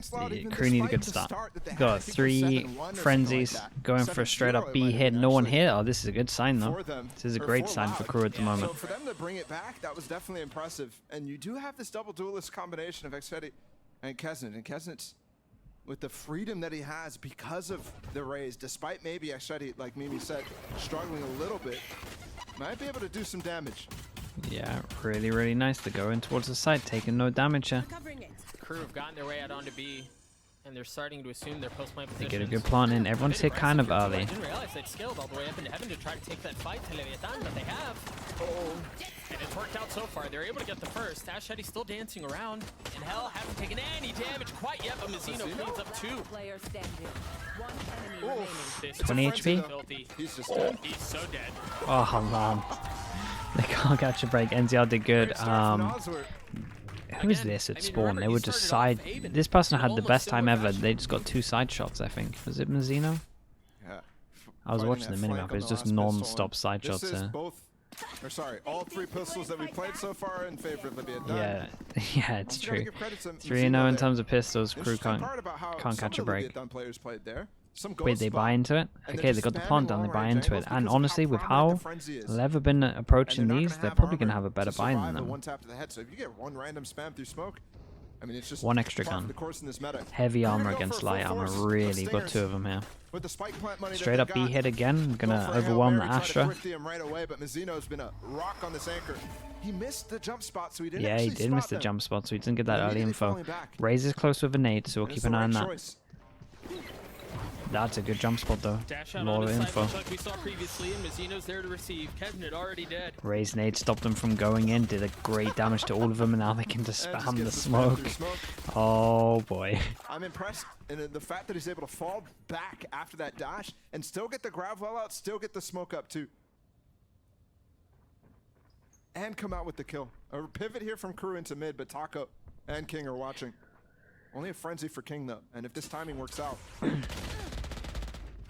KRU need a good start. Got 3 frenzies going for a straight up B hit. No one hit. Oh, this is a good sign though. This is a great sign for KRU at the moment. So for them to bring it back, that was definitely impressive. And you do have this double duelist combination of Xfedi and Kesnet. And Kesnet's with the freedom that he has because of the raise, despite maybe Xfedi, like Mimi said, struggling a little bit, might be able to do some damage. Yeah, really, really nice to go in towards the side, taking no damage here. KRU have gotten their way out onto B, and they're starting to assume their post-plant They positions. get a good plant in. Everyone's hit kind of early. I didn't realize they'd scaled all the way up into heaven to try to take that fight to Leviathan, but they have. And it's worked out so far. They're able to get the first. Asheti's still dancing around, and Hell haven't taken any damage quite yet, but Mizzino cleans up 2. Player standing. One enemy remaining. 20 HP? Filthy. He's just dead. He's so dead. Oh man, they can't catch a break. NZR did good. Who is this at spawn? They were just side. This person had the best time ever. They just got 2 side shots, I think. Was it Mizzino? Yeah. I was watching the minimap. It's just non-stop side shots This is there. both, or sorry, all 3 pistols that we played so far in favor of Leviathan. Yeah, yeah, it's You gotta true. give credit to 3-0 in Mizzino terms of pistols. there. KRU Interesting part about how can't some catch a of the break. Leviathan players played there. Some Wait, they buy into it? and Okay, they're they got just the spamming plant down, they long buy range into it. angles And because of honestly, with prominent how the frenzy is. Lev been And approaching they're not these, gonna they're have probably going to armor have a better to buy than survive the them. one tap to the head. So if you get one random spam through smoke, I mean, it's just 1 extra par for gun. the course in this meta. Heavy They're gonna armor go against for light full armor. force of Really got stingers. 2 of them here. With the spike plant money Straight that up they B got, hit again. Gonna go for a Hail overwhelm the Mary, try to Astra. thrifty him right away, but Mizzino's been a rock on this anchor. He missed the jump spot, so he didn't Yeah, he actually did miss spot the them. jump spot, so he didn't get that early Immediately info. falling back. Raze is close with a nade, so we'll And keep it's an the eye on right that. choice. That's a good jump spot though. Dash out Lot on of his side, info. much like we saw previously, and Mizzino's there to receive. Kesnet already dead. Raze nade stopped them from going in, did a great damage to all of them, and now they can just And just spam the gets spam smoke. through smoke. Oh boy. I'm impressed in the fact that he's able to fall back after that dash and still get the grav well out, still get the smoke up too. And come out with the kill. A pivot here from KRU into mid, but Taco and King are watching. Only a frenzy for King though, and if this timing works out.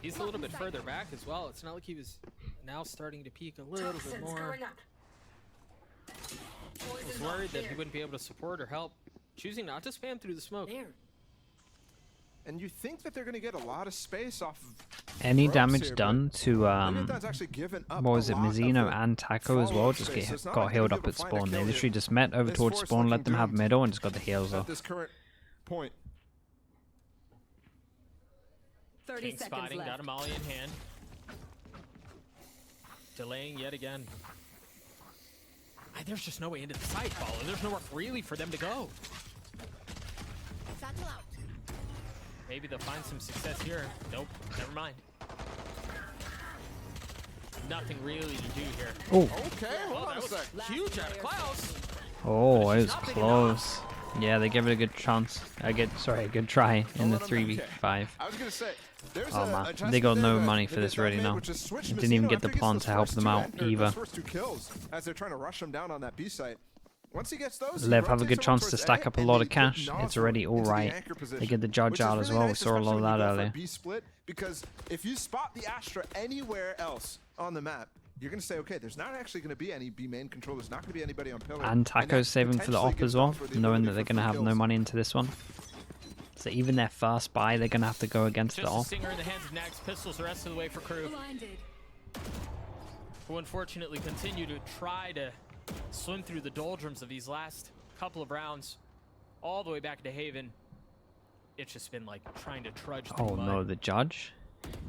He's a little bit further back as well. It's not like he was now starting to peak a little bit more. I was worried that he wouldn't be able to support or help, choosing not to spam through the smoke. And you think that they're going to get a lot of space off of Any ropes damage here, done but to Leviathan's actually given up what a was it, lot of Mizzino the and Taco as well, follow-up just space, so it's not got like healed they're up gonna at find a spawn. kill They here. literally just met over This towards force spawn, let looking them have doomed middle, and just got the heals at off. this current point. 30 King seconds spotting, got left. a molly in hand. Delaying yet again. There's just no way into the side follow. There's nowhere really for them to go. Maybe they'll find some success here. Nope, never mind. Nothing really to do here. Oh, Okay, Well, hold on that a was sec. huge out of Klaus. oh, it was Not big close. Yeah, they gave it a good chance. A good try in the Don't let 'em- 3v5. I was gonna say, there's Oh a man, adjustment they got there no that money for this Leviathan already made, now. which is switch Didn't even Mizzino get the after he gets plant those to help first them two out or either. those first 2 kills as they're trying to rush him down on that B site. Once he gets those, he Lev have a rotates good over chance to towards stack A, up a and lot they of put cash. Nozzle It's already into all the right. anchor They position, get the judge which is out as really well. We nice, saw a lot especially of when you that go for a earlier. B split, because if you spot the Astra anywhere else on the map, you're gonna say, okay, there's not actually gonna be any B main control. There's not gonna be anybody on pillar. And that Taco's saving for the potentially op gives as well, Nozzle the knowing ability that they're for going to free have no kills. money into this one. So even their first buy, they're going to have to go against the Just a op. stinger in the hands of Nags pistols the rest of the way for KRU, who unfortunately continue to try to swim through the doldrums of these last couple of rounds, all the way back to Haven. It's just been like trying to trudge through Oh mud. no, the judge?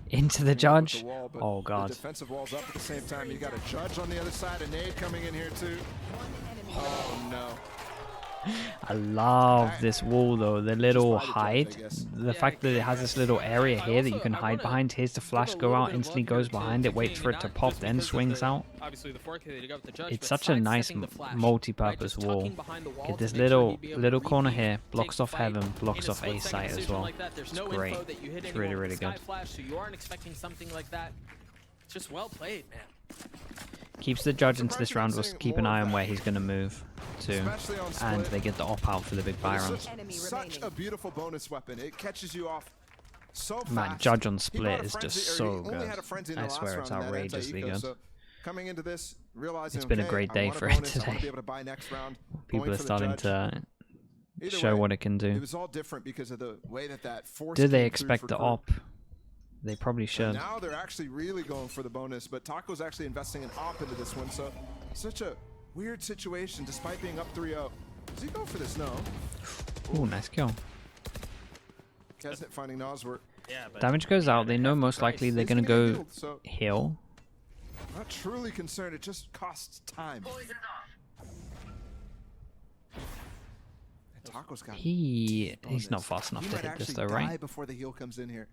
Into the With judge? the wall, but Oh the god. defensive wall's up at the same time. You got a judge on the other side, a nade coming in here too. Oh no. I love this wall though, the little by the judge, I hide. guess. The fact that it has this little area here that you can hide behind. Here's the flash go out, instantly goes behind it, waits for it to pop, then swings out. Obviously the 4K that he got with the judge, It's but such a nice sidestepping the flash, multi-purpose just wall. tucking behind the wall Get to this make sure little he'd be able to little corner repeat, here, take blocks the off fight heaven, in blocks a off A split-second site as decision well. like that. There's It's no great. info that you hit It's really, anyone really with the good. Sky Flash, so you aren't expecting something like that. It's just well played, man. Keeps the judge into this round. We'll keep an eye on where he's going to move to. Especially on split. And they get the op out for the big buy It's round. such a beautiful bonus weapon. It catches you off so fast. Man, judge on He split brought a is just frenzy- or so he only good. had a frenzy in the I last swear round it's in that outrageously anti-eco, good. so coming into this, realizing It's been a okay, great I day want a for it bonus, I wanna today. be able to buy next round, People going are for the starting judge. to Either show way, what it can It do. was all different because of the way that force. Do they came through expect for the KRU. op? They probably And should. now they're actually really going for the bonus, but Taco's actually investing an op into this one, so such a weird situation despite being up 3-0. Does he go for this? No. Ooh, nice kill. Kesnet finding Nosworth. Yeah, but Damage goes out. They know most likely they're gonna go Healed, so heal. not truly concerned. It just costs time. And Taco's got He's bonus. not fast enough He to might hit this actually though, die right? before the heal comes in here.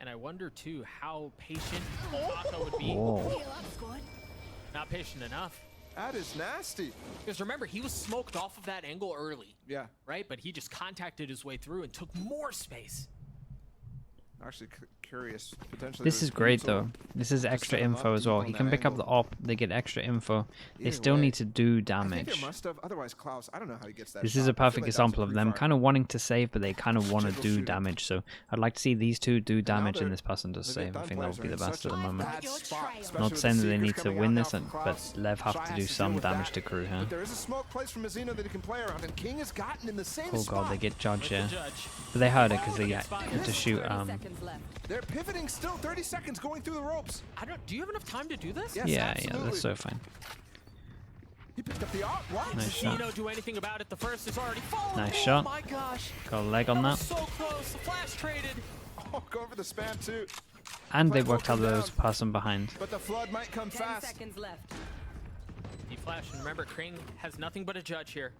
and I wonder too how patient Taco would be. Whoa. Not patient enough. That is nasty. Because remember, he was smoked off of that angle early, Yeah. right? But he just contacted his way through and took more space. Actually curious. Potentially. This there's is great Beansel. though. This is extra set him info up as well. deep He on can that pick up the angle. op. They get extra info. They Either still way, need to do I think damage. they must have. Otherwise, Klaus, I don't know how he gets that. This shot. is I a feel perfect like that's example a of free them fire. kind of wanting to save, but they kind of want to Triple do shooter. damage. So I'd like to see these two do damage and they're- this person does the save. I Vietnam think that would be the players are in best at the such a moment. bad spot, especially Not with saying the that they Seekers need to coming win out this, now from but Klaus. Lev have Shy to has do deal some with damage that. to KRU here. But there is a smoke place from Mazino that he can play around, and King has gotten in the same Oh spot. god, they get judged With here. the judge. But they heard it because they had to shoot. 30 seconds left. They're pivoting still. 30 seconds going through the ropes. I don't. Do you have enough time to do this? Yes, Yeah, absolutely. that's so fine. He picked up the op. What? Nice shot. Zeno do anything about it. The first is already fallen. Nice Oh shot. my gosh. Got a leg on That that. was so close. The flash traded. Oh, go for the spam too. And they Fight worked out will come there was a person behind. But the flood might come 10 fast. seconds left. He flashed, and remember, Crane has nothing but a judge here.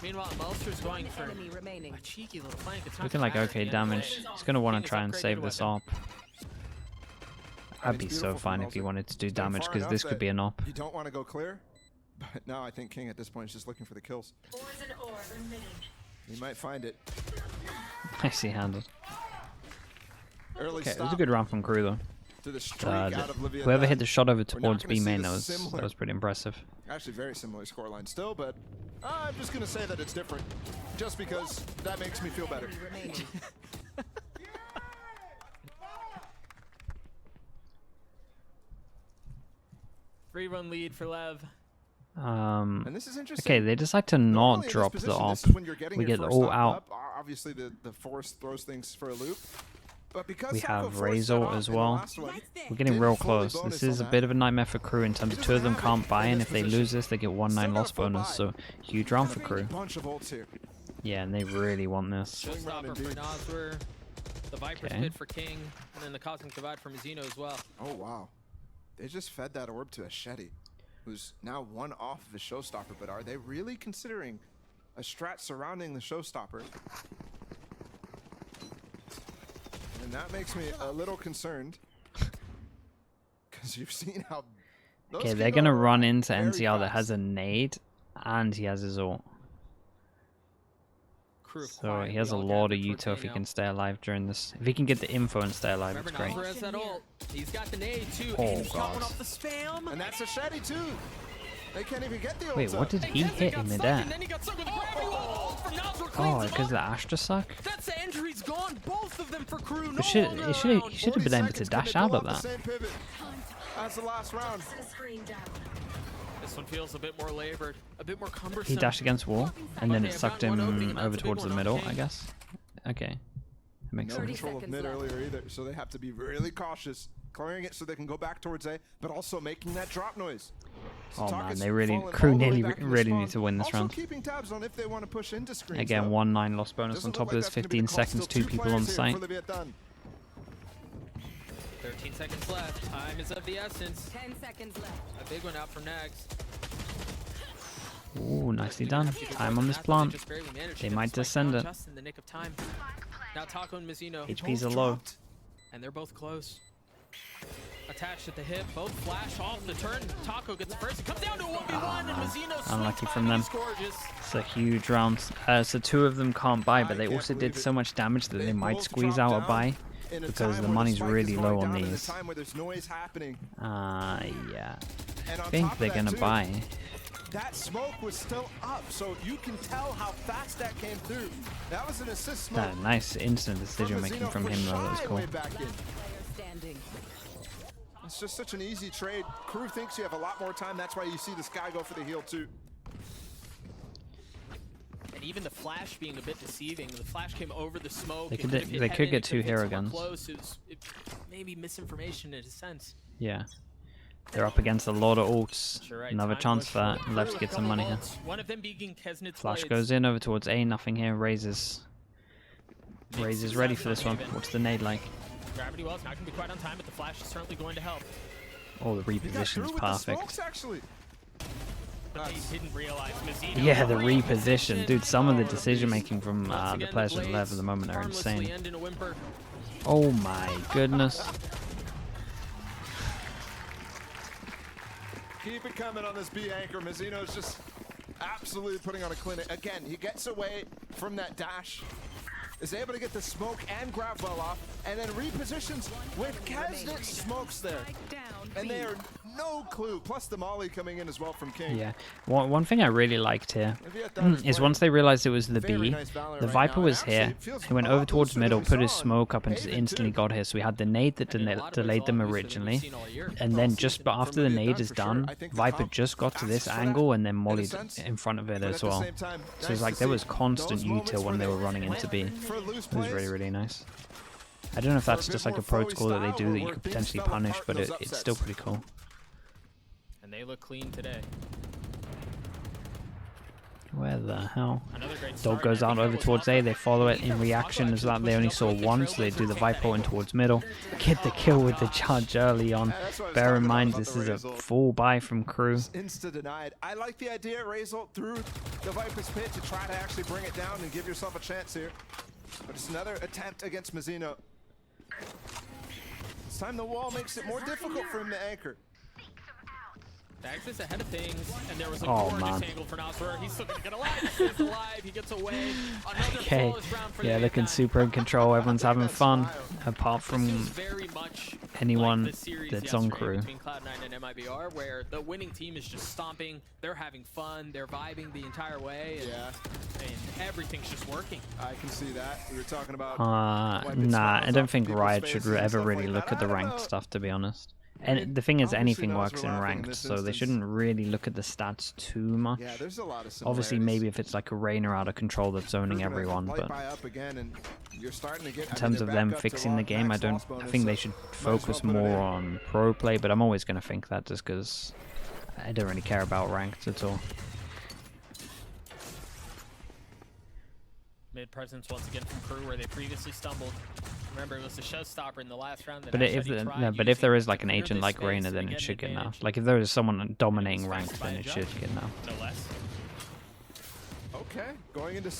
Meanwhile, Melster's going One for enemy remaining. a cheeky little flank. It's not Looking gonna like matter at okay the end of the damage. day. He's gonna want King to has try and upgraded save a this weapon. op. I'd be it's so beautiful from fine if he Melzer. wanted to do He's been damage far because enough this could that be an op. You don't want to go clear. But now I think King at this point is just looking for the kills. He might find it. Nicely handled. Early Okay, it stop was a good round from KRU though. to the streak out of Livia. Whoever hit the shot over We're not towards gonna B see main, the that similar- was pretty impressive. Actually, very similar scoreline still, but I'm just going to say that it's different. Just because that makes me feel better. Enemy remaining. 3-run lead for Lev. And this is interesting. Okay, they decide to Normally not in this drop the position, op. this is when you're getting We your get first all op out. up. Obviously, the force throws things for a loop. But because We Taco have forced that Razor op as in the well. last one, We're getting didn't real fully close. bonus This is on a that. bit of a nightmare for KRU in terms of two of them can't buy, and if they lose this, they get 1-9 loss bonus. So huge round for KRU. Bunch of ults here. Yeah, and they really want this. Showstopper for indeed. Noswer. The Viper's Okay. Pit for King. And then the Cosmic Divide for Mazino as well. Oh, wow. They just fed that orb to Asheti, who's now one off of his Showstopper. But are they really considering a strat surrounding the Showstopper? And that makes me a little concerned. Because you've seen how... those Okay, can they're gonna go run into very NCR that fast. has a nade, and he has his ult. Crew of So Quiet, he has a we all lot of gathered towards util A if he now. can stay alive during this. If he can get the info and stay alive, Remember, it's great. Noswer has that ult. He's got the nade too. Oh, and he's got one God. off the spam. And that's Asheti too. They can't even get the ult Wait, up. what did he And hit got in stuck, midair? and then he got stuck with the gravity wall. From Noswer Oh, cleans him because up. the Astra suck? That's the injury's gone. Both of them for KRU. No But shit, longer he should around. have been able to dash out of that. Same pivot as the last round. This one feels a bit more labored, a bit more cumbersome. He dashed against wall, and then Okay, it I've sucked got one opening, him and that's over a big towards the one, middle, okay. I guess. Okay. That makes No 30 sense. control of seconds mid left. earlier either, so they have to be really cautious, clearing it so they can go back towards A, but also making that drop noise. So Oh Talk man, is they really, falling KRU all the way nearly back in the really spawn. need to win this also round. keeping tabs on if they want to push into screens. Again, though. 1-9 loss bonus Doesn't on look top of like this. that's gonna be the 15 call. seconds, Still 2 people on players here site. for Leviathan. 13 seconds left. Time is of the essence. 10 seconds left. A big one out from Nags. Ooh, nicely Didn't done. have to do Time more on than this that, though. plant. Just barely managed to They get might the spike descend down it. just in the nick of time. Now Taco and Mazino, HP's are Both low. dropped. and they're both close. Attached at the hip, both flash off the turn. Taco gets the first. It comes down to a 1v1, and Mazino swings Unlucky by, from but them. he's gorgeous. It's a huge round. So 2 of them can't buy, but I they can't also believe did it. so much damage that they might both squeeze dropped out a down buy. in a because time the where money's spike is really going low on down, in a these. time where there's noise happening. Yeah. And I on think top of they're that, gonna too, buy. That smoke was still up, so you can tell how fast that came through. That was an assist smoke. That nice instant from decision making Mazino from for him though. That was Shy cool. way back in. Player standing. It's just such an easy trade. KRU thinks you have a lot more time. That's why you see this guy go for the heal too. And even the flash being a bit deceiving. The flash came over the smoke. They it could could've hit they could Heaven, get it 2 could've hit hero someone guns. close. It maybe misinformation in a sense. Yeah. They're up against a lot of ults. Sure, right. Another Time chance push for that. Crew Left to with get a some couple money here. ults. One of them being Kesnit's Flash blades. goes in over towards A. Nothing here. Raises ready for this one. What's the nade like? Gravity Well's not going to be quite on time, but the flash is certainly going to help. Oh, the He got reposition's through with the perfect. smokes, actually. But they didn't realize Mazzino. Yeah, the Great reposition. Dude, some of the Oh, decision making from once the again, players on the blades left at the moment are harmlessly insane. end in a whimper. Oh my goodness. Keep it coming on this B anchor. Mazzino's just absolutely putting on a clinic. Again, he gets away from that dash, is able to get the smoke and grab well off, and then repositions with Kesnit smokes there. And they are no clue. Plus the molly coming in as well from King. Yeah. One thing I really liked here is is once they realized it was the Very B, nice Valorant the right Viper now. was Actually, here. it feels He went a lot over towards closer middle, than we put his saw on smoke up, and just Haven, instantly too. got here. So we had the nade that And in a lot of ways, delayed a them lot looser than we've originally. seen all year. And then just after the nade is done, I think the Viper comp just got to this asks for that angle and then in a mollied sense, in front of it but as at the well. same time, So nice it's like to there see was constant those moments util when where they they were running into B. for loose It was plays. really, really nice. I don't know if For a that's bit just like more a protocol that they flowy do style that you where could things potentially fell punish, apart but in those it's still upsets. pretty cool. And they look clean today. Where the hell? Another great Dog start. goes I out think that over was towards A, Alpha. they follow it in Alpha reaction as well. actually They only pushing saw up with the one, so they do the Trailblazers. Viper in towards middle. Get the kill with the charge early on. Yeah, that's what I was Bear in talking mind, about this the is a Razor. full buy from Crew. Insta denied. I like the idea, Razor, through the Viper's pit to try to actually bring it down and give yourself a chance here. But it's another attempt against Mazzino. This time the wall makes it more difficult for him to anchor. Dags is ahead of things, and there was a Oh, gorgeous man. angle for Nasser. He's still gonna get alive. He stays alive. He gets away. Another Okay, flawless round for yeah, the looking Leviathan. super in control. Everyone's having fun, apart This is from very much anyone like the series that's on yesterday Crew. between Cloud9 and MIBR, where the winning team is just stomping. They're having fun. They're vibing the entire way. And, Yeah, and everything's just working. I can see that. We were talking about Nah, wiping smiles I don't off think people's Riot should faces and ever stuff really like look that. at the I don't ranked know. stuff, to be honest. I mean, And the thing is, obviously anything those works were in laughing in ranked, this so they instance. shouldn't really look at the stats too much. Yeah, there's a lot of similarities. Obviously, maybe if it's like a Rainer out of control that's zoning We're gonna everyone, light but buy up again, and you're starting to get, in terms of them fixing the game, I think they should focus more on pro play, but I'm always going to think that just because I don't really care about ranked at all. Mid presence once again from Crew, where they previously stumbled. Remember, it was the showstopper in the last round. That But if Ashadi tried no, but if there using is like to an clear agent this like space Rainer, and then get it an should get advantage. nerfed. Like if there is someone dominating It's ranked, fixed by then the it should judge. get nerfed. No less. Okay, going into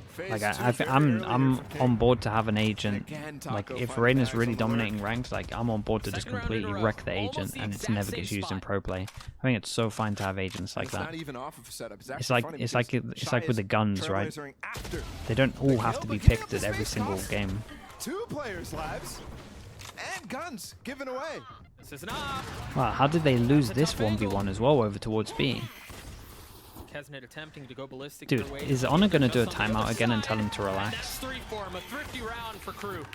phase Like two. I'm very early I'm here for on King. board to have an agent. Again, Like Taco if finding Rainer's bags really on the work. dominating ranked, like I'm on board to just Second round in a completely row. wreck the Almost agent, the and it's exact never same gets used in spot. pro play. I think it's so fine to have agents like It's that. not even off of a setup. It's, It's actually like funny it's because like it's Shy like with is the guns, right? trailblazing after They don't all have to kill, be but giving picked up at every space single cost. game. 2 players' lives and guns given away. This is an op. Wow, how did they lose this 1v1 as well over towards B? Kesnet attempting to go ballistic. Dude, their way is to Honor the gonna do a just on the timeout other again and tell side. him to relax? That's 3 for him. A thrifty round for Crew.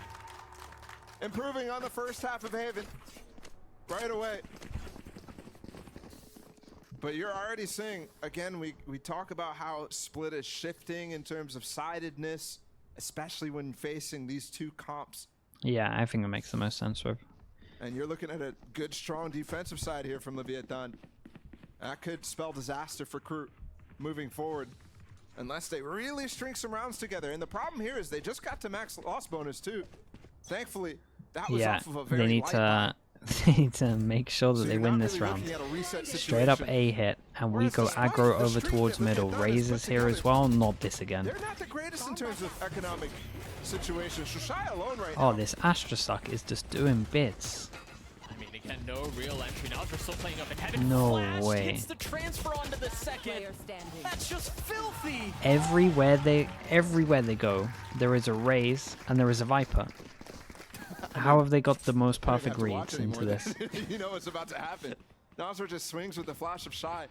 Improving on the first half of Haven right away. But you're already seeing, again, we talk about how Split is shifting in terms of sidedness, especially when facing these two comps. Yeah, I think it makes the most sense with. And you're looking at a good, strong defensive side here from Leviathan. That could spell disaster for Crew moving forward, unless they really string some rounds together. And the problem here is they just got to max loss bonus too. Thankfully, that was Yeah, off of a very they need light to buy. they need to make sure that So they you're win not this really round. looking at a reset Straight up situation. A hit, and we Whereas go despite aggro the over streak towards that middle. Leviathan has Razes put here together, as well, not this again. They're not the greatest in terms of economic situation. Shoshai alone right Oh, now. this Astra suck is just doing bits. I mean, again, no real entry. Now they're still playing up in heaven. No Flash way. Hits the transfer onto the second. Player standing. That's just filthy. Everywhere they go, there is a Raze and there is a Viper. How have they got the most You don't perfect have to watch reads into anymore. this? You know what's about to happen. Nasser just swings with the flash of Shy.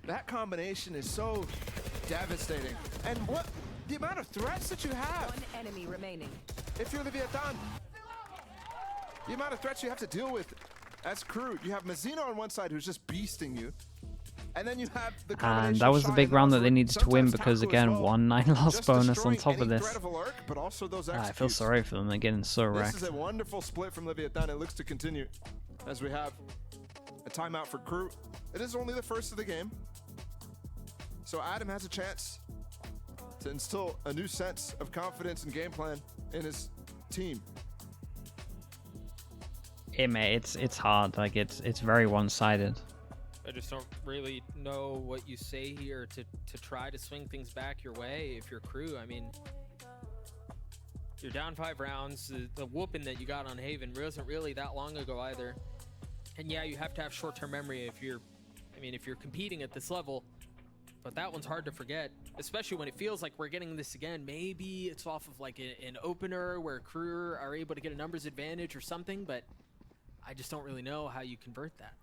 That combination is so devastating. And what the amount of threats that you have One enemy remaining. if you're Leviathan. The amount of threats you have to deal with as Crew. You have Mazzino on one side who's just beasting you. And then you have the And that was the big round that they needed to win because, again, 1-9 loss bonus on top of this. I feel sorry for them. They're getting so wrecked. This is a wonderful split from Leviathan. It looks to continue as we have a timeout for KRU. It is only the first of the game. So Adam has a chance to instill a new sense of confidence and game plan in his team. Hey, mate, it's hard. Like, it's very one-sided. I just don't really know what you say here to try to swing things back your way if you're KRU. I mean, you're down 5 rounds. The whooping that you got on Haven wasn't really that long ago either. And yeah, you have to have short-term memory if you're competing at this level. But that one's hard to forget, especially when it feels like we're getting this again. Maybe it's off of like an opener where KRU are able to get a numbers advantage or something, but I just don't really know how you convert that.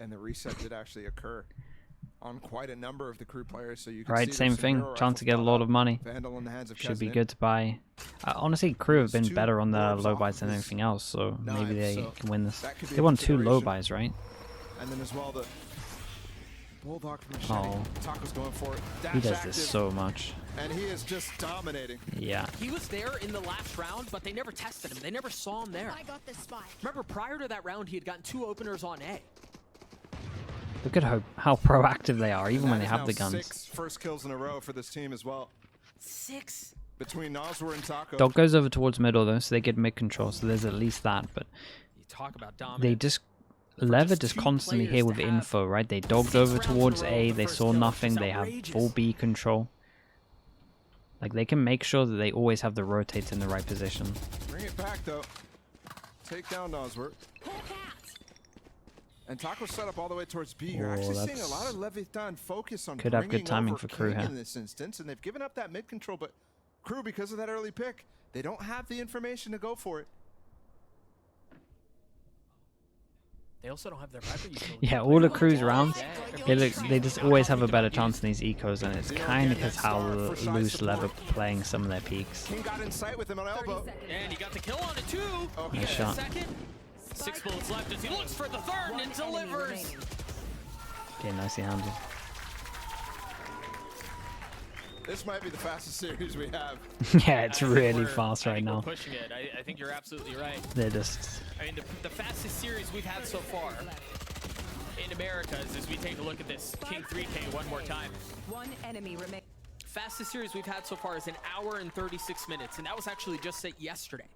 And the reset did actually occur on quite a number of the KRU players, so you can Right, see same thing. Chance to get a lot of money. Vandal in the hands of Should be Kesnet. good to buy. Honestly, KRU have been Two better on the orbs low off buys than this anything else, so maybe knife, they so can win this. that could be They a won 2 low consideration. buys, right? And then as well the Bulldog from Machete. Oh. Taco's going for it. He Dash does active, this so much. and he is just dominating. Yeah. He was there in the last round, but they never tested him. They never saw him there. I got the spike. Remember, prior to that round, he had gotten 2 openers on A. Look at how proactive they are, even And when that they is have now the guns. 6 first kills in a row for this team as well. 6. Between Noswar and Taco. Dog goes over towards middle, though, so they get mid control, so there's at least that, but You talk about dominance. they just... Lever just just 2 constantly players here to with have info, right? They dogged 6 over rounds in a towards row A, for they first saw kill, nothing, which is they have outrageous. full B control. Like, they can make sure that they always have the rotates in the right position. Bring it back though. Take down Noswar. And Taco set up all the way towards B. You're Oh, actually seeing a that's- lot of Leviathan focus on Could have good bringing timing over for KRU King here. in this instance, and they've given up that mid control, but KRU, because of that early pick, they don't have the information to go for it. They also don't have their Viper utility. Yeah, all the KRU's around, Yeah. they just always have a better chance in these ecos, and it's kind of because how loose Lever playing some of their peaks. King got in sight with him on elbow. And he got the kill on it, too. Okay. Nice shot. Second. 6 bullets left as he looks for the third and delivers. Okay, nicely handled. This might be the fastest series we have. Yeah, it's I think really we're- fast I right think we're now. pushing it. I think you're absolutely right. They're just... I mean, the fastest series we've had so far in America is as we take a look at this King 3K one more time. One enemy remains. Fastest series we've had so far is 1 hour and 36 minutes, and that was actually just set yesterday.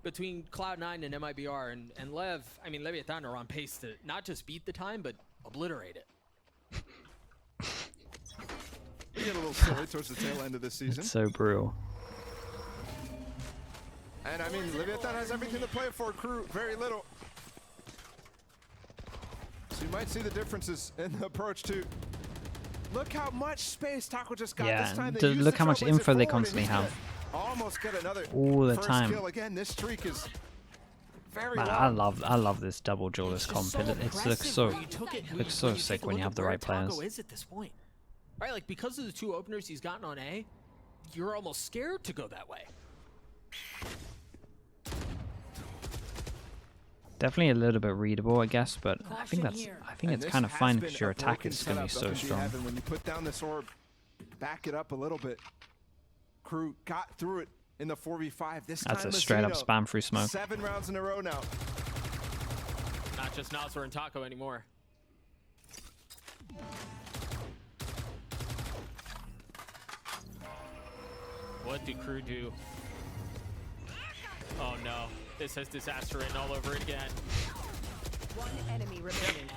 Between Cloud9 and MIBR and Leviathan are on pace to not just beat the time, but obliterate it. We get a little silly towards the tail end of this season. It's so brutal. And I mean, Leviathan has everything to play for. KRU, very little. So you might see the differences in the approach too. Look how much space Taco just got Yeah, this time. They used look the how much Trailblazer info they forward, and constantly he's gonna have. Almost get another All the first time. kill. Again, this streak is very Man, long. I love this double duelist comp. It looks so sick when you have the right players. Taco is at this point, right? Like because of the 2 openers he's gotten on A, you're almost scared to go that way. Definitely a little bit readable, I guess, but I think Caution it's here. And it's this kind of has fine been because your a attack broken is going to be setup so up into strong. heaven. When you put down this orb, back it up a little bit. KRU got through it in the 4v5. This That's time a straight up Mazzino, spam through smoke. 7 rounds in a row now. Not just Noswar and Taco anymore. What do KRU do? Oh no, this has disaster written all over it again. One enemy remaining.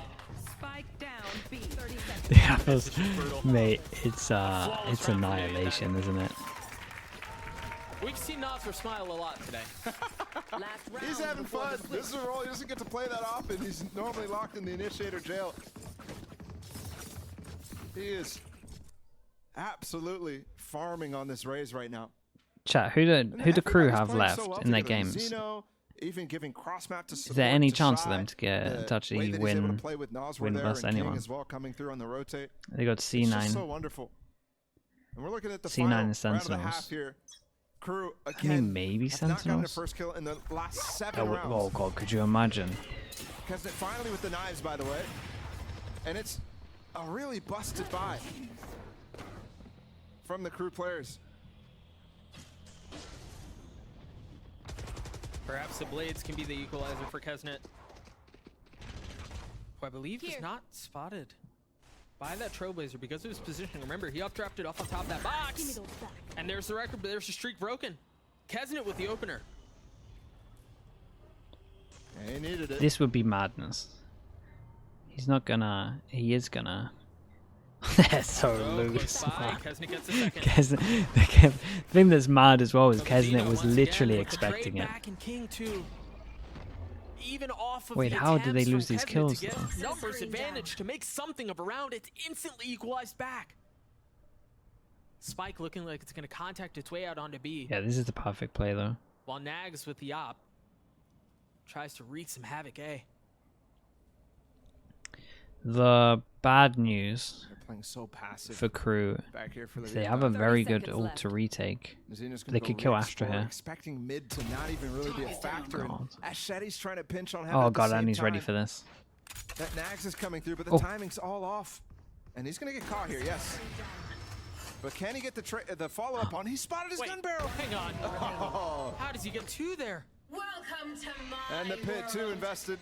Spike down B. 30 seconds. Yeah, those, brutal. mate, it's annihilation, isn't it? We've seen Noswar smile a lot today. Last round. He's having before fun. the switch. This is a role he doesn't get to play that often. He's normally locked in the initiator jail. He is absolutely farming on this raise right now. Chat, who do KRU Everybody's have playing left so well in their together. games? Mazzino, even giving cross map to Is there any chance for them to Shy, get to actually way that he's able to win? play with Noswar win there versus and King anyone? as well coming through on the rotate. They got It's just so C9. wonderful. And we're looking at the C9 final and round of the Sentinels. half here. KRU I again. mean, maybe have not gotten a Sentinels. first kill in the last 7 Oh, rounds. oh god, could you imagine? Kesnet finally with the knives, by the way. And it's a really busted buy from the KRU players. Perhaps the blades can be the equalizer for Kesnet, who I believe is not spotted by that Trailblazer because of his positioning. Remember, he updrafted off on top of that box. And there's the record, but there's the streak broken. Kesnet with the opener. Yeah, he needed it. This would be madness. He's not gonna. He is gonna. That's so loose. Kesnet gets a second. The thing that's mad as well is Kesnet was once literally again with the trade expecting it. back in King 2. Even off of Wait, the how did they attempts lose from these Kesnet kills, to get though? numbers advantage to make something of a round, it's instantly equalized back. Spike looking like it's going to contact its way out onto B. Yeah, this is the perfect play though. While Nags with the op tries to wreak some havoc, eh? The bad news They're playing so passive for KRU back here for the is they have a 30 very good seconds ult left. to retake. Zina's gonna They go could kill Rick Astra Spore, here. expecting mid to not even really be a factor. And God. Ashetti's trying to pinch on heaven Oh at the god, same and he's time. ready for this. That Nags is coming through, but the Oh. timing's all off. And he's gonna get caught here, yes. But can he get the follow-up on? He spotted his Wait, gun barrel. hang on. Oh. How does he get two there? Welcome to my And the pit too invested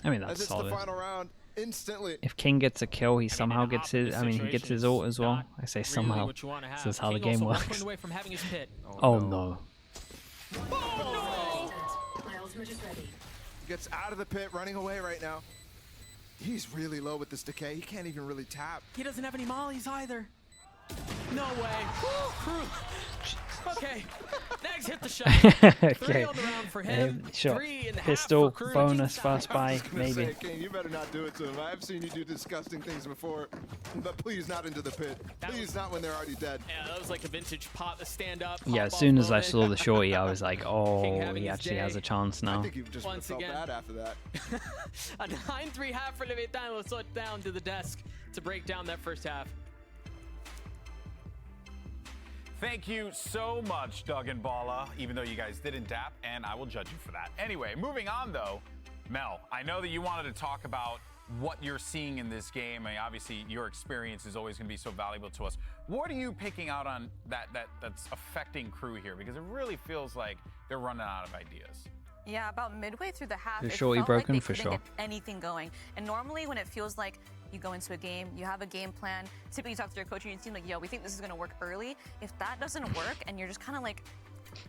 I mean, as that's it's solid. the final round instantly. If King gets a kill, he somehow in an gets his. I mean, he gets his ult as well. I say Really somehow. what you want to have. This is how the King game also 1 works. point away from having his pit. Oh no. My ultimate is ready. Gets out of the pit, running away right now. He's really low with this decay. He can't even really tap. He doesn't have any mollies either. No way. KRU. Okay. Nags hit the shot. 3 Okay. on the round for him. Sure. 3 in the Pistol, half for KRU. bonus, fast I buy, was gonna maybe. say, King, you better not do it to him. I've seen you do disgusting things before, but please not into the pit. That Please was- not when they're already dead. Yeah, that was like a vintage pot, a stand up. Yeah, as soon as I saw the shorty, I was like, oh, having he his actually has day. a chance I now. think you just would've Once felt again. bad after that. A 9-3 half for Leviathan. Let's slow it down to the desk to break down that first half. Thank you so much, Doug and Bala, even though you guys didn't dap, and I will judge you for that. Anyway, moving on though, Mel, I know that you wanted to talk about what you're seeing in this game. I mean, obviously your experience is always going to be so valuable to us. What are you picking out on that's affecting KRU here? Because it really feels like they're running out of ideas. Yeah, about midway through the half, Is it Shorty felt broken? like they For couldn't sure. get anything going. And normally when it feels like you go into a game, you have a game plan, typically you talk to your coach and your team like, yo, we think this is gonna work early. If that doesn't work and you're just kind of like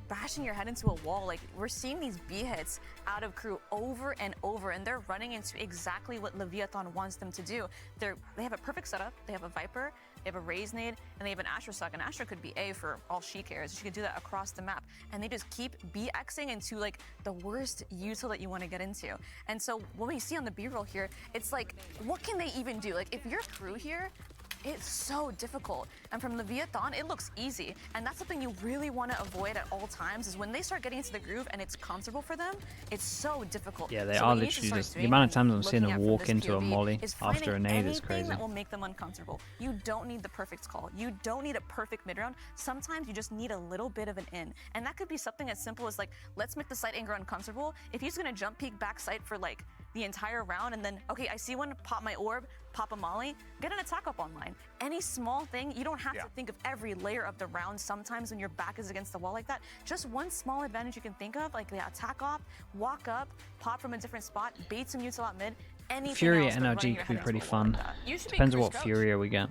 bashing your head into a wall, like we're seeing these B hits out of KRU over and over, and they're running into exactly what Leviathan wants them to do. They have a perfect setup, they have a Viper, they have a Raze nade, and they have an Astra stock, and Astra could be A for all she cares. She could do that across the map, and they just keep BXing into like the worst util that you want to get into. And so when we see on the B-roll here, it's like, what can they even do? Like if you're KRU here, it's so difficult. And from Leviathan, it looks easy. And that's something you really want to avoid at all times, is when they start getting into the groove and it's comfortable for them, it's so difficult. Yeah, they So are what you need to literally start just. The doing amount of and times I'm seeing looking them at from walk this into a POV molly is after a finding nade is anything crazy. that will make them uncomfortable. You don't need the perfect call. You don't need a perfect mid-round. Sometimes you just need a little bit of an in. And that could be something as simple as like, let's make the site anger uncomfortable. If he's gonna jump peek back site for like the entire round and then, okay, I see one, pop my orb, pop a molly, get an attack up online. Any small thing, you don't have to think of every layer of the round sometimes when your back is against the wall like that. Just one small advantage you can think of, like the attack off, walk up, pop from a different spot, bait some util out mid, anything Furia else but running NLG your could head be pretty into a wall fun. like that. You should be Depends on KRU's what coach. Furia we get.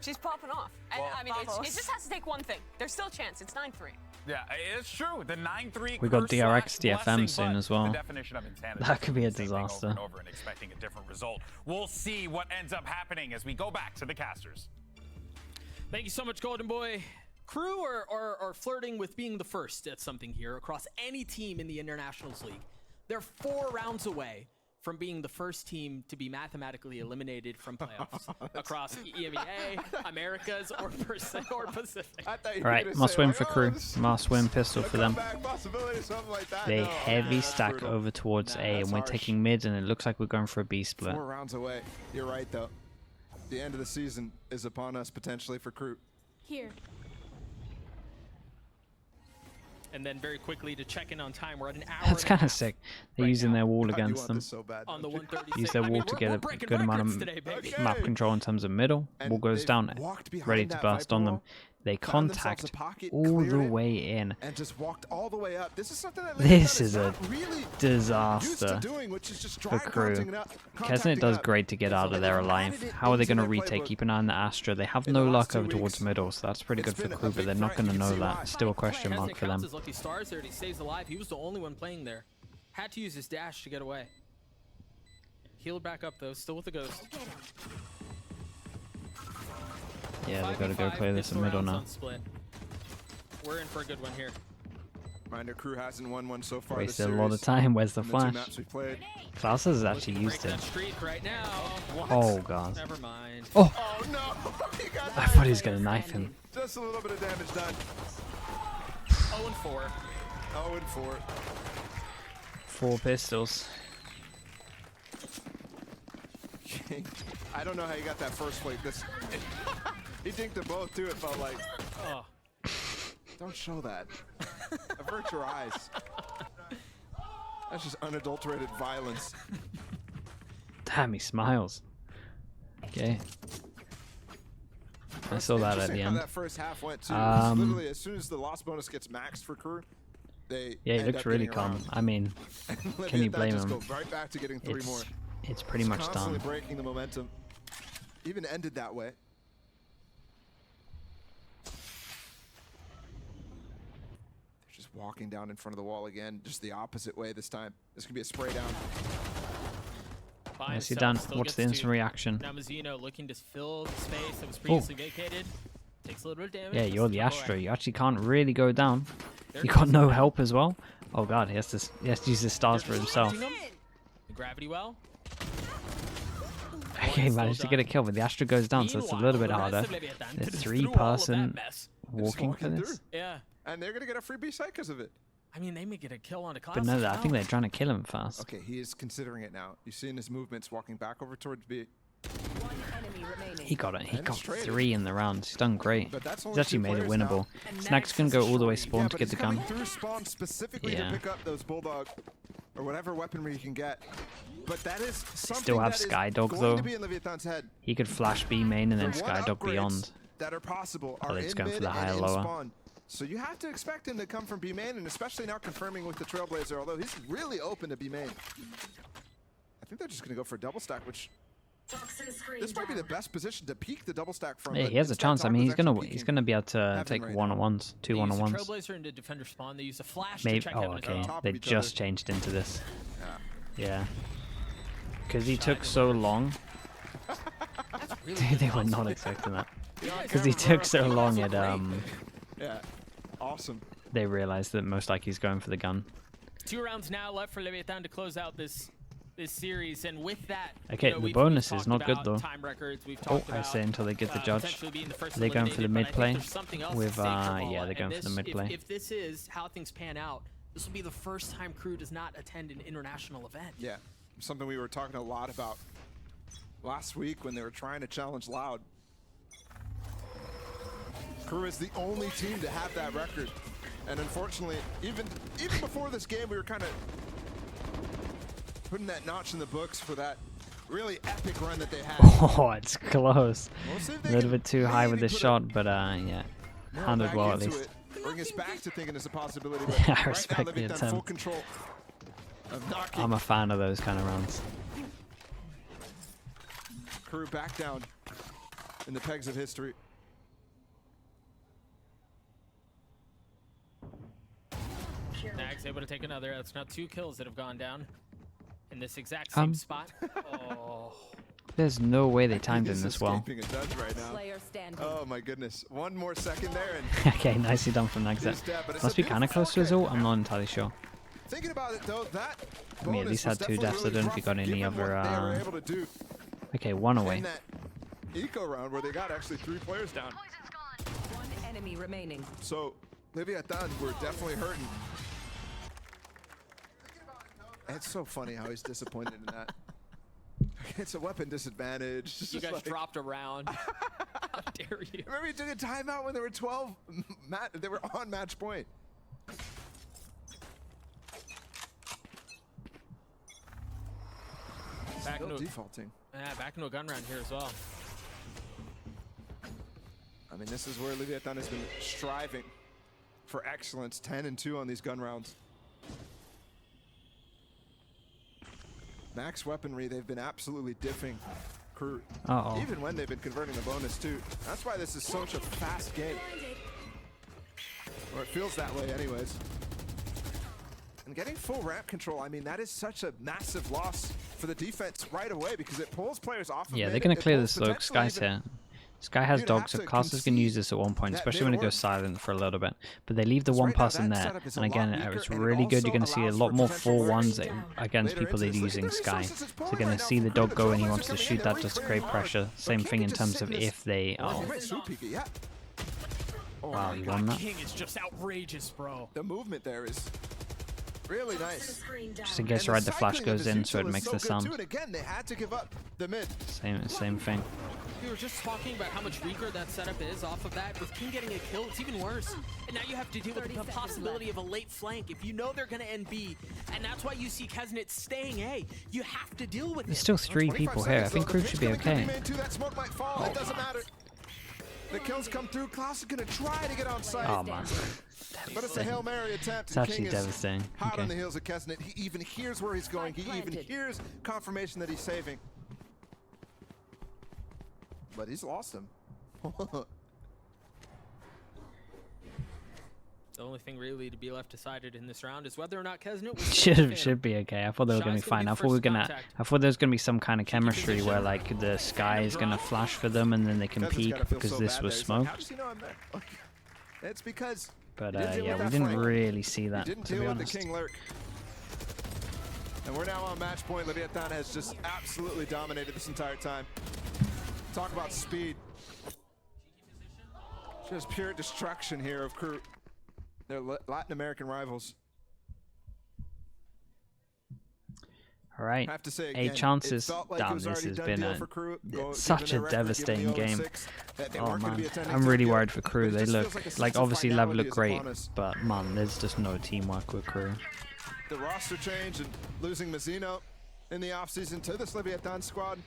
She's popping off. And Well, I mean, it Vamos. just has to take one thing. There's still a chance. It's 9-3. Yeah, it's true. The 9-3 We got curse DRX slash TFM blessing, soon but as well. The definition of insanity That could be a is the same thing disaster. Over and over and expecting a different result. We'll see what ends up happening as we go back to the casters. Thank you so much, Golden Boy. KRU are flirting with being the first at something here across any team in the Internationals League. They're 4 rounds away from being the first team to be mathematically eliminated from playoffs across EMEA, Americas, or Pacific. I thought you were Right, gonna must say, win like, for oh, KRU. this- Must win pistol a for them. comeback possibility, something like that. They No, heavy that's stack brutal. over towards Nah, A, and that's we're harsh. taking mid, and it looks like we're going for a B split. 4 rounds away. You're right, though. The end of the season is upon us potentially for KRU. Here. And then very quickly to check in on time, we're at an hour. That's and a kind of half sick. They're right using now. their wall God, you against want them. this so bad, on the don't you? 136. Use their I mean, wall to get we're a breaking good amount records of today, baby. Okay. map control in terms of middle. And Wall goes they've down, walked behind ready to that burst Viper on them. wall, They found themselves contact a pocket, all the cleared it, way in. and just walked all the way up. This is something that This Leviathan is a not really used disaster to doing, which is just for drive KRU. contacting Kesnet does up. great to get out of there alive. How are they going to retake? Keep an eye on the Astra. They have In no the luck last 2 over towards weeks, middle, so that's pretty it's good for been a KRU, but big they're not threat. going to You can know see that. why. Still a question Kesnet mark for counts them. his lucky stars there. He stays alive. He was the only one playing there. Had to use his dash to get away. Healed back up though, still with the ghost. Yeah, they got to go 5v5, play this in middle rounds now. on split. We're in for a good one here. Reminder, KRU hasn't won one so far Wasted a this lot of series. time. Where's the In the 2 flash? maps we played. Klaus has Looking actually to used break it. that streak right now. What? Oh, God. Never mind. Oh, Oh no! He got I thought he was going to knife him. just a little bit of damage done. 0 and 4. 0 and 4. 4 pistols. I don't know how you got that first plate. This he dinked them both too. It felt like. Oh. Don't show that. Avert your eyes. That's just unadulterated violence. Damn, he smiles. Okay. I saw that at the Interesting how end. that first half went too. Literally, as soon as the loss bonus gets maxed for KRU, they Yeah, he end looks up really getting calm. around. I mean, And can you Leviathan blame just him? Go right back to getting 3 more. It's pretty much Constantly done. breaking the momentum. Even ended that way. They're just walking down in front of the wall again, just the opposite way this time. This could be a spray down. By Nicely himself, done. still What's gets the instant to- reaction? Now Mazzino looking to fill the space that was previously vacated. Takes a little bit of damage. Yeah, gets you're to the tuck away. Astra. You actually can't really go down. There You goes got no Mazzino. help as well. Oh god, he has to use his stars for himself. Touching him. The gravity well. Okay, Still managed to get a done. kill, but the Astra goes down, so it's a Meanwhile, little bit the rest harder. of Leviathan The could have 3 through all of that person mess. walking for walking this. Yeah. And they're going to get a free B site because of it. I mean, they may get a kill on a class. But no, I think they're trying to kill him fast. Okay, he is considering it now. You see in his movements walking back over towards B. One enemy remaining. He got it. He And got it's traded. 3 in the round. He's done great. But that's He's only actually 2 made it players now. winnable. And Snack's gonna go all the way spawn Yeah, to but get the he's coming gun. through spawn specifically Yeah. to pick up those bulldog or whatever weaponry he can get. But that is something still have that is Skydog, going though. to be in Leviathan's head. He could flash B main and then The one Skydog upgrades beyond. that are possible Oh, are they're in just going for mid the and higher in lower. spawn. So you have to expect him to come from B main, and especially now confirming with the Trailblazer, although he's really open to B main. I think they're just going to go for a double stack, which this might be the best position to peek the double stack from. Yeah, but he has a instead chance. I mean, Taco's actually he's peeking gonna be able to Heaven take right now. one-on-ones, 2 They use the one-on-ones. Trailblazer into defender spawn. They use the flash Maybe. to check Oh, Heaven as okay. well. top They of each just other. changed into this. Yeah. Yeah. Because he took so long. They were not expecting that. Because he took so long at Yeah. Awesome. they realized that most likely he's going for the gun. 2 rounds now left for Leviathan to close out this series, and with that, Okay, you know, the we've bonus is talked not good, about though. Time records. We've Oh, talked I about, say until they get the judge. potentially being the first Are they going for the eliminated, but I mid think play? there's something else With, at stake for yeah, Bala, they're going and for the mid play. If this is how things pan out, this will be the first time KRU does not attend an international event. Yeah. Something we were talking a lot about last week when they were trying to challenge Loud. KRU is the only team to have that record. And unfortunately, even before this game, we were kind of putting that notch in the books for that really epic run that they had. Oh, it's close. We'll see if A they little can bit too high with maybe the put shot, but yeah, more handled back well at into least. it. Bring us back to thinking it's a possibility. But Yeah, I right respect now, the Leviathan full attempt. control of knocking I'm a fan of those kind of rounds. KRU back down in the pegs of history. Nag's able to take another. That's now 2 kills that have gone down in this exact same spot. Oh. There's no way they timed He's him this well. escaping a judge right now. Player standing. Oh my goodness. One more second there and Okay, nicely done from Nagzet. he's dead, but it's Must a be kind of beautiful close to his kick. ult. I'm not entirely sure. Thinking about it though, that I mean, at bonus least was had 2 definitely deaths. I really don't know if he rough got any given other. what they were able to do Okay, 1 away. in that eco round where they got actually 3 players down. One enemy remaining. So Leviathan were definitely hurting. It's so funny how he's disappointed in that. It's a weapon disadvantage. It's You just guys like- dropped around. How dare you? Remember he took a timeout when there were 12. They were on match point. Back Still into, defaulting. yeah, back into a gun round here as well. I mean, this is where Leviathan has been striving for excellence. 10-2 on these gun rounds. Max weaponry, they've been absolutely diffing KRU. Uh-oh. Even when they've been converting the bonus too. That's why this is such a fast game. Or it feels that way anyways. And getting full ramp control, I mean, that is such a massive loss for the defense right away because it pulls players off of Yeah, mid, they're going it to clear pulls this though. potentially Sky's even- here. Sky has You'd have dogs, so to Castle's going to use concede this at one point, that especially when it mid-orb. goes silent for a little bit. But they leave the Because one right now person that there, setup is a and again, lot weaker, it's and it really good. also You're going to see a allows lot for more potential 4-1s breaks against later people that are into this. using Look at the Sky. resources it's So pouring you're going right to now see from the KRU. dog The go and he Trailblazers wants to coming shoot in, that they're just to recreating create hard. pressure. But Same King thing in just terms of sitting this- if they... Oh, Oh, right, swoop peek it, yeah. wow, you God, won that. King is just outrageous, bro. The movement there is really nice. Just in case right, the flash goes in, so it makes the sound. And again, they had to give up the mid. Same thing. We were just talking about how much weaker that setup is off of that. With King getting a kill, it's even worse. And now you have to deal with the possibility of a late flank if you know they're going to end B. And that's why you see Kesnet staying A. You have to deal with There's it. still 3 people here. I think KRU should be okay. That smoke might fall. It doesn't matter. The kills come through. Klaus is going to try to get on site. Oh man. But it's a Hail Mary attempt. It's and actually King is devastating. hot on the Okay. heels of Kesnet. He even hears where he's going. He even hears confirmation that he's saving. But he's lost him. The only thing really to be left decided in this round is whether or not Kesnet was Should be okay. I thought they were gonna be fine. I thought there was gonna be some kind of chemistry where like the Sky is gonna flash for them and then they can Kesnet's peek gotta feel because so this bad was there. He's like, smoke. how does he know I'm there? Like, it's because But he didn't deal yeah, with we that didn't flank. really see He that, didn't to deal be with the honest. King lurk. And we're now on match point. Leviathan has just absolutely dominated this entire time. Talk about speed. Just pure destruction here of KRU. They're Latin American rivals. All right. I have to say Hey, again, chances. it felt like Damn, it was this already has done been deal a for KRU. such a Given their record, given devastating the game. 0-6, that they Oh weren't gonna man, be attending I'm to really yet. worried for But KRU. it They just look feels like a like sense of obviously Lev finality look is great, upon us. but man, there's just no teamwork with KRU. The roster change and losing Mazzino in the offseason to this Leviathan squad.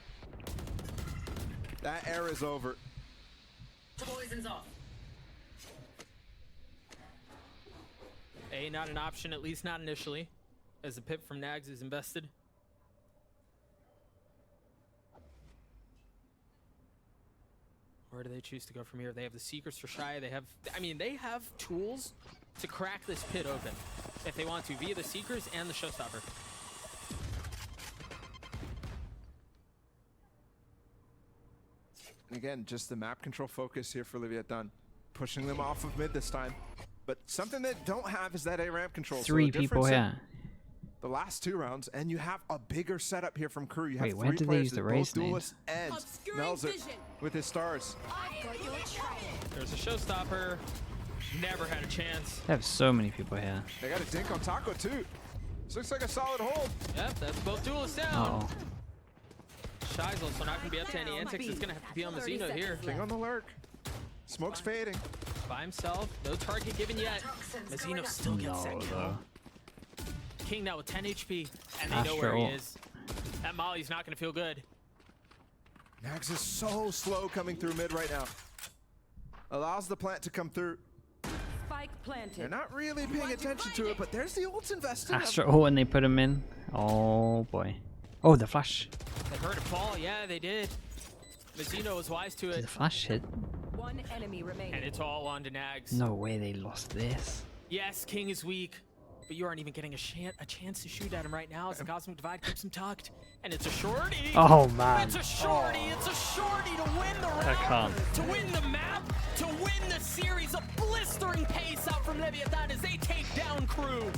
That era is over. A, not an option, at least not initially, as the pip from Nags is invested. Where do they choose to go from here? They have the Seekers for Shy. They have, I mean, they have tools to crack this pit open if they want to, via the Seekers and the Showstopper. And again, just the map control focus here for Leviathan. Pushing them off of mid this time. But something they don't have is that A ramp control. So 3 the people difference in here. The last 2 rounds, and you have a bigger setup here from KRU. You have Wait, 3 where did they players use the that race both name? duelists and Melzer with his stars. There's a Showstopper. Never had a chance. They have so many people here. They got a dink on Taco too. This looks like a solid hold. Yep, that's both duelists down. Uh oh. Shy's also not going to be up to any antics. It's going to have to be on Mazzino here. King on the lurk. Smoke's fading. By himself. No target given yet. Mazzino still gets that kill. King now with 10 HP, and they know where he is. That Molly's not going to feel good. Nags is so slow coming through mid right now. Allows the plant to come through. Spike planted. They're not really paying attention to it, but there's the ults invested. Astra, oh, and they put him in. Oh boy. Oh, the flash. They heard it fall. Yeah, they did. Mazzino was wise to Did it. the flash hit? One enemy remaining. And it's all on to Nags. No way they lost this. Yes, King is weak, but you aren't even getting a chance to shoot at him right now as the Cosmic Divide keeps him tucked. And it's a shorty. Oh man. It's a shorty. It's a shorty to win the round. I can't. To win the map. To win the series. A blistering pace out from Leviathan as they take down KRU.